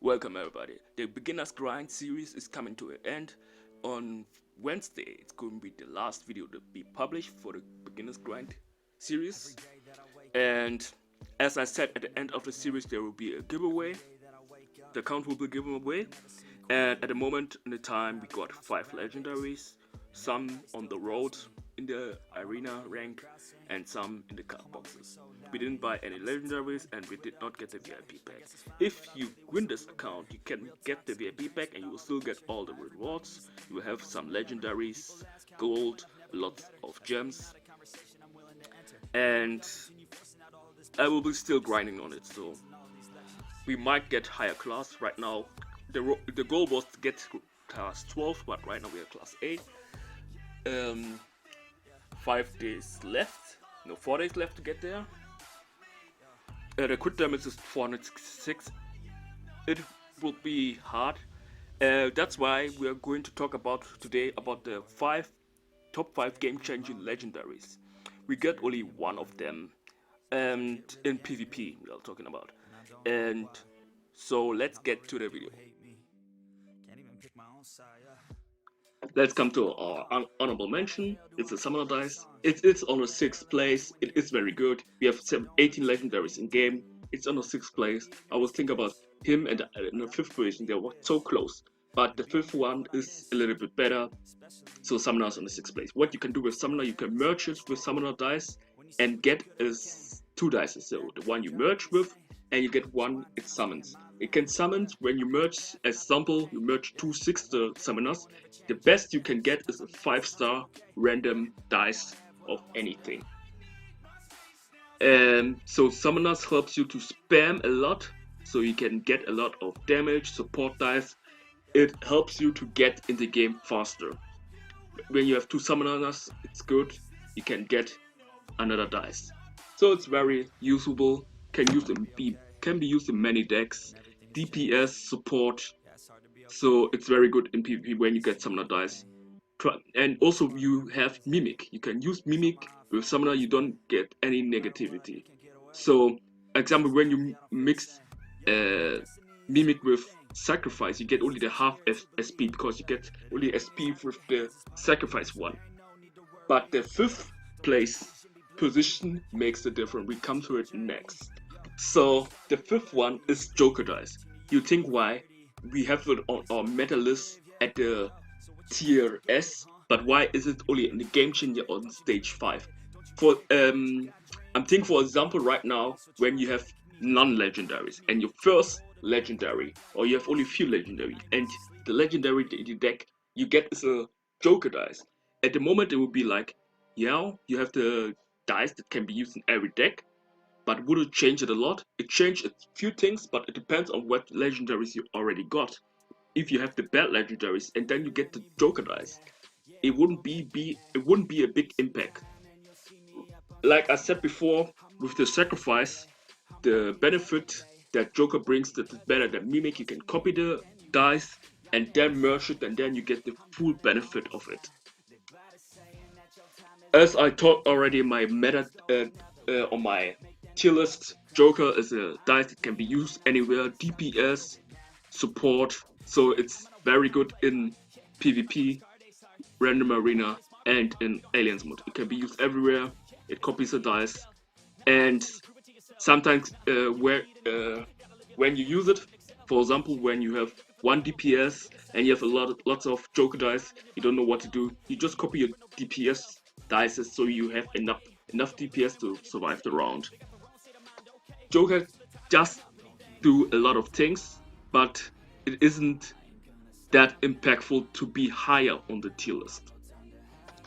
Welcome everybody. The Beginner's Grind series is coming to an end. On Wednesday, it's going to be the last video to be published for the Beginner's Grind series. And as I said, at the end of the series, there will be a giveaway. The account will be given away. And at the moment in the time, we got 5 legendaries, some on the road in the arena rank, and some in the card boxes. We didn't buy any legendaries and we did not get the VIP pack. If you win this account, you can get the VIP pack and you will still get all the rewards. You will have some legendaries, gold, lots of gems, and I will be still grinding on it, so we might get higher class. Right now the goal was to get class 12, but right now we are class 8. 5 days left, no, 4 days left to get there. The crit damage is 466. It will be hard. That's why we are going to talk about today about the top 5 game-changing legendaries. We get only one of them, and in PvP we are talking about. And so let's get to the video. Let's come to our honorable mention. It's a summoner dice. It's on the 6th place. It is very good. We have 18 legendaries in game. It's on the 6th place. I was thinking about him and in the 5th position. They were so close, but the 5th one is a little bit better. So summoner is on the 6th place. What you can do with summoner, you can merge it with summoner dice and get is 2 dice. So the one you merge with, and you get one it summons. It can summon when you merge, as example, you merge 2 6-star summoners. The best you can get is a 5-star random dice of anything. And so summoners helps you to spam a lot, so you can get a lot of damage, support dice. It helps you to get in the game faster. When you have 2 summoners, it's good. You can get another dice. So it's very usable. Can be used in many decks. DPS support, so it's very good in PvP when you get summoner dice. And also you have mimic. You can use mimic with summoner. You don't get any negativity. So example, when you mix mimic with sacrifice, you get only the half SP because you get only SP with the sacrifice one. But the 5th place position makes the difference. We come to it next. So the 5th one is Joker dice. You think why? We have it on our meta list at the tier S, but why is it only in the game changer on stage 5? For I'm thinking, for example, right now when you have non-legendaries and your first legendary, or you have only few legendary, and the legendary the deck you get is a Joker dice. At the moment it will be like, yeah, you have the dice that can be used in every deck. But would it change it a lot? It changed a few things, but it depends on what legendaries you already got. If you have the bad legendaries and then you get the Joker dice, it wouldn't be a big impact. Like I said before, with the sacrifice, the benefit that Joker brings that is better than Mimic. You can copy the dice and then merge it, and then you get the full benefit of it. As I talked already, my meta on my tier list, Joker is a dice that can be used anywhere, DPS, support, so it's very good in PvP, random arena, and in aliens mode. It can be used everywhere. It copies the dice, and sometimes when you use it, for example, when you have 1 DPS and you have lots of Joker dice, you don't know what to do. You just copy your DPS dice so you have enough DPS to survive the round. Joker does do a lot of things, but it isn't that impactful to be higher on the tier list.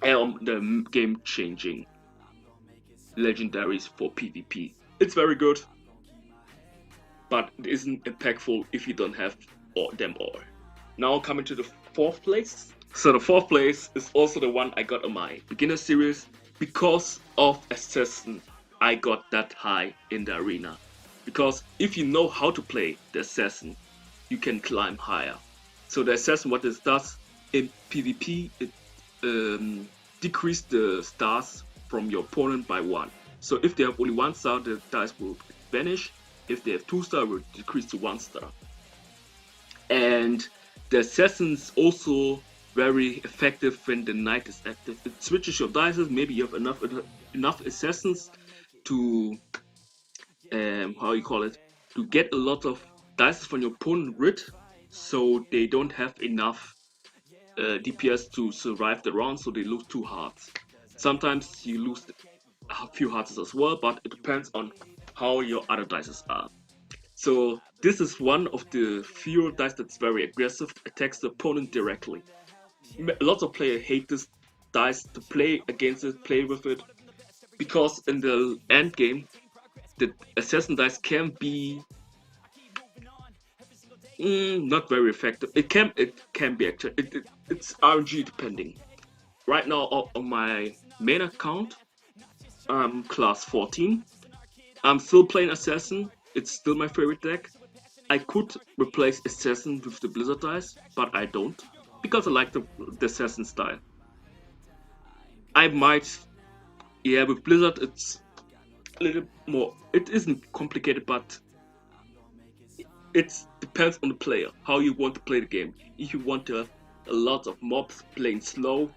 The game-changing legendaries for PvP. It's very good, but it isn't impactful if you don't have them all. Now coming to the 4th place. So the 4th place is also the one I got on my beginner series. Because of Assassin, I got that high in the arena. Because if you know how to play the Assassin, you can climb higher. So the Assassin, what it does in PvP, it decreases the stars from your opponent by 1. So if they have only 1 star, the dice will vanish. If they have 2 star, it will decrease to 1 star. And the assassin's also very effective when the knight is active. It switches your dices. Maybe you have enough assassins to how you call it, to get a lot of dice from your opponent rid, so they don't have enough DPS to survive the round, so they lose 2 hearts. Sometimes you lose a few hearts as well, but it depends on how your other dices are. So this is one of the few dice that's very aggressive, attacks the opponent directly. Lots of players hate this dice to play against it, play with it, because in the end game, the assassin dice can be not very effective. It can be actually. It's RNG depending. Right now on my main account, I'm class 14. I'm still playing assassin. It's still my favorite deck. I could replace assassin with the blizzard dice, but I don't because I like the assassin style. I might, yeah, with blizzard it's a little more. It isn't complicated, but it depends on the player how you want to play the game. If you want to a lot of mobs playing slow,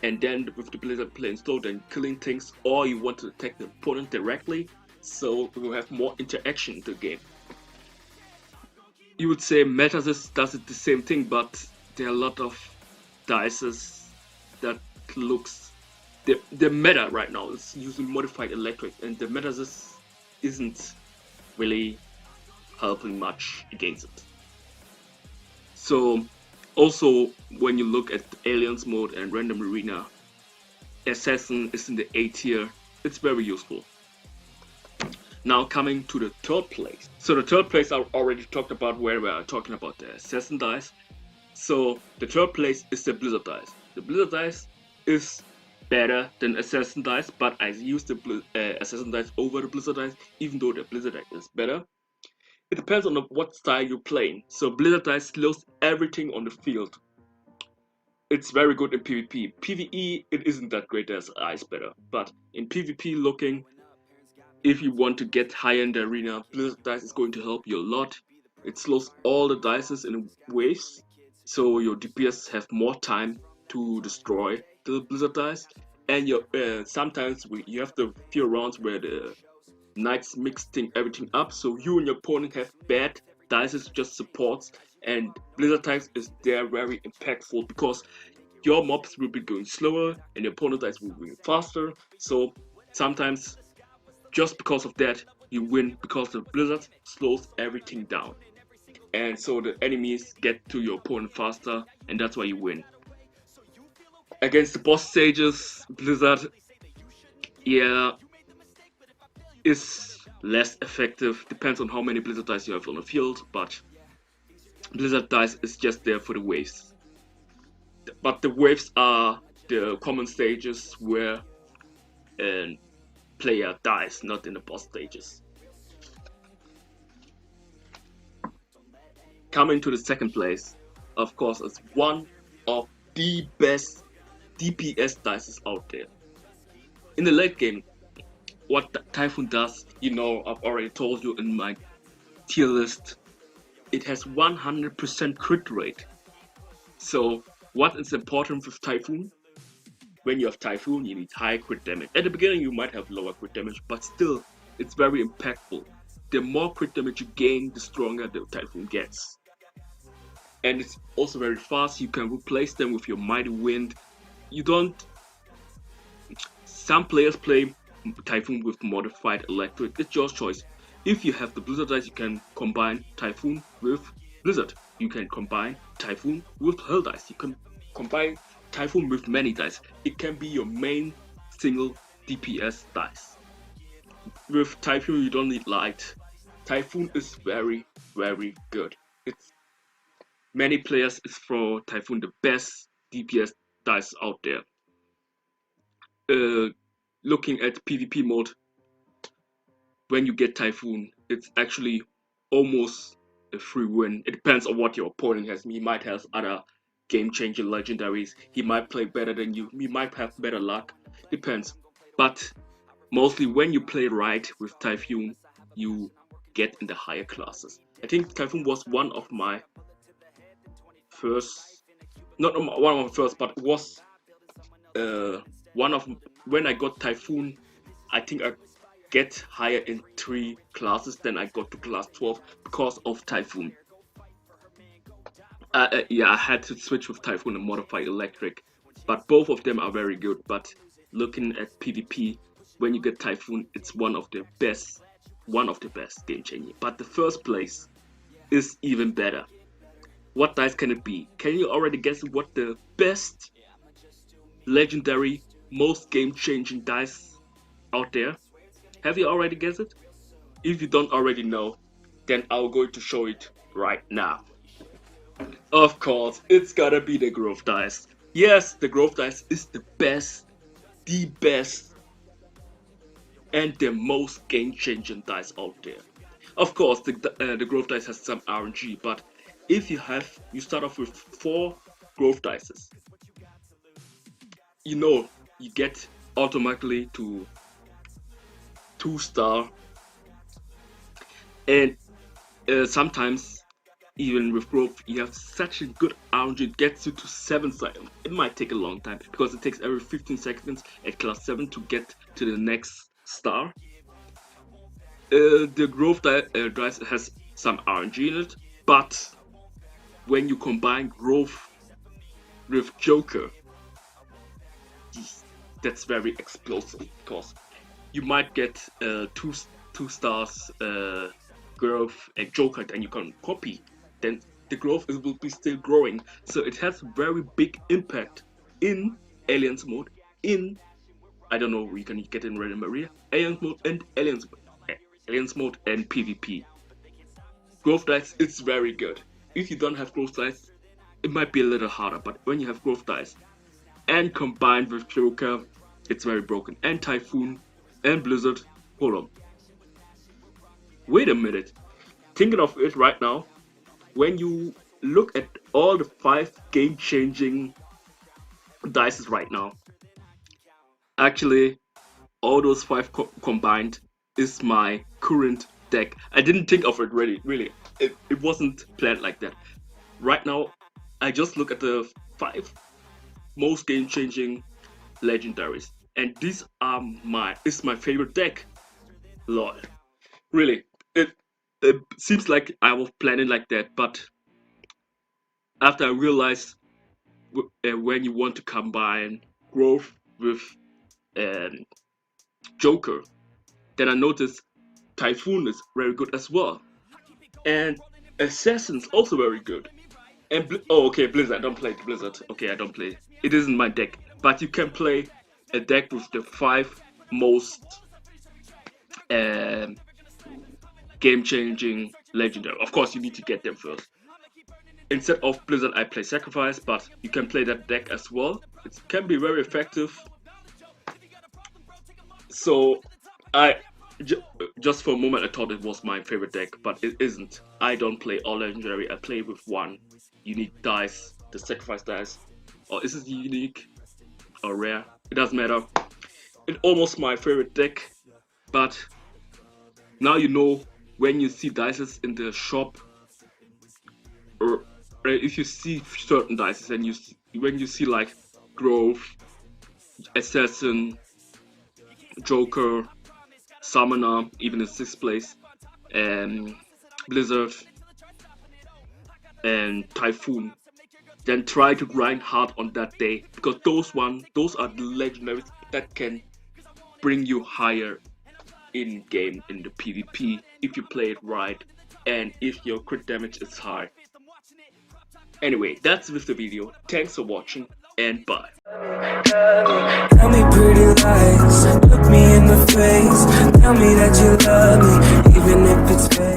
and then with the blizzard playing slow, then killing things, or you want to attack the opponent directly, so we will have more interaction in the game. You would say Metasis does it the same thing, but there are a lot of dices that looks the meta right now is using modified electric, and the Metasis isn't really helping much against it. So also when you look at aliens mode and random arena, assassin is in the A tier. It's very useful. Now coming to the third place. So the third place I already talked about where we are talking about the assassin dice. So the third place is the blizzard dice. The blizzard dice is better than assassin dice, but I use the assassin dice over the blizzard dice, even though the blizzard dice is better. It depends on what style you're playing. So blizzard dice slows everything on the field. It's very good in PvP. PvE, it isn't that great as ice better, but in PvP looking, if you want to get higher in the arena, Blizzard Dice is going to help you a lot. It slows all the dices in waves, so your DPS have more time to destroy the Blizzard Dice. And sometimes you have the few rounds where the knights everything up, so you and your opponent have bad dices just supports, and Blizzard Dice is there very impactful because your mobs will be going slower and your opponent dice will be going faster. So sometimes just because of that, you win because the blizzard slows everything down. And so the enemies get to your opponent faster, and that's why you win. Against the boss stages, blizzard, yeah, is less effective. Depends on how many blizzard dice you have on the field, but blizzard dice is just there for the waves. But the waves are the common stages where a player dies, not in the boss stages. Coming to the second place, of course, is one of the best DPS dices out there. In the late game, what Typhoon does, I've already told you in my tier list, it has 100% crit rate. So what is important with Typhoon? When you have Typhoon, you need high crit damage. At the beginning, you might have lower crit damage, but still, it's very impactful. The more crit damage you gain, the stronger the Typhoon gets. And it's also very fast. You can replace them with your Mighty Wind. Some players play Typhoon with modified electric. It's your choice. If you have the Blizzard dice, you can combine Typhoon with Blizzard. You can combine Typhoon with Hell dice. You can combine Typhoon with many dice. It can be your main single DPS dice. With Typhoon, you don't need light. Typhoon is very, very good. Many players is for Typhoon the best DPS dice out there. Looking at PvP mode, when you get Typhoon, it's actually almost a free win. It depends on what your opponent has. He might have other game-changing legendaries. He might play better than you. He might have better luck. Depends. But mostly when you play right with Typhoon, you get in the higher classes. I think Typhoon was one of my first, not one of my first, but it was one of, when I got Typhoon, I think I get higher in 3 classes than I got to class 12 because of Typhoon. Yeah, I had to switch with Typhoon and modify Electric, but both of them are very good. But looking at PvP, when you get Typhoon, it's one of the best game changing. But the first place is even better. What dice can it be? Can you already guess what the best legendary, most game changing dice out there? Have you already guessed it? If you don't already know, then I'm going to show it right now. Of course, it's gotta be the growth dice. Yes, the growth dice is the best, and the most game-changing dice out there. Of course, the growth dice has some RNG, but if you start off with 4 growth dices, you get automatically to 2-star, and sometimes even with growth you have such a good RNG, it gets you to 7-star. It might take a long time because it takes every 15 seconds at class 7 to get to the next star. The growth dice has some RNG in it, but when you combine growth with Joker, that's very explosive because you might get 2 stars growth and Joker, then you can copy. Then the growth will be still growing, so it has very big impact in Aliens mode. I don't know, you can get in Red and Maria, Aliens mode and Aliens mode and PvP. Growth dice, it's very good. If you don't have growth dice, it might be a little harder, but when you have growth dice and combined with Joker, it's very broken. And Typhoon and Blizzard. Hold on. Wait a minute. Thinking of it right now, when you look at all the 5 game-changing dices right now, actually all those 5 combined is my current deck. I didn't think of it really. It wasn't planned like that. Right now, I just look at the 5 most game-changing legendaries, and these are my favorite deck. Lol, really, it seems like I was planning like that, but after I realized when you want to combine growth with Joker, then I noticed Typhoon is very good as well, and Assassin's also very good. And Blizzard. I don't play Blizzard. Okay, I don't play. It isn't my deck, but you can play a deck with the 5 most game-changing legendary. Of course, you need to get them first. Instead of Blizzard, I play Sacrifice, but you can play that deck as well. It can be very effective. So, just for a moment, I thought it was my favorite deck, but it isn't. I don't play all legendary. I play with 1 unique dice, the Sacrifice dice. Or is it unique or rare? It doesn't matter. It's almost my favorite deck, but now you know when you see dices in the shop, or if you see certain dices, and when you see like Growth, Assassin, Joker, Summoner, even in 6th place, and Blizzard and Typhoon, then try to grind hard on that day, because those are the legendaries that can bring you higher in game in the PvP if you play it right and if your crit damage is high. Anyway, that's with the video. Thanks for watching and bye. Tell me pretty lies, look me in the face, tell me that you love me, even if it's fake.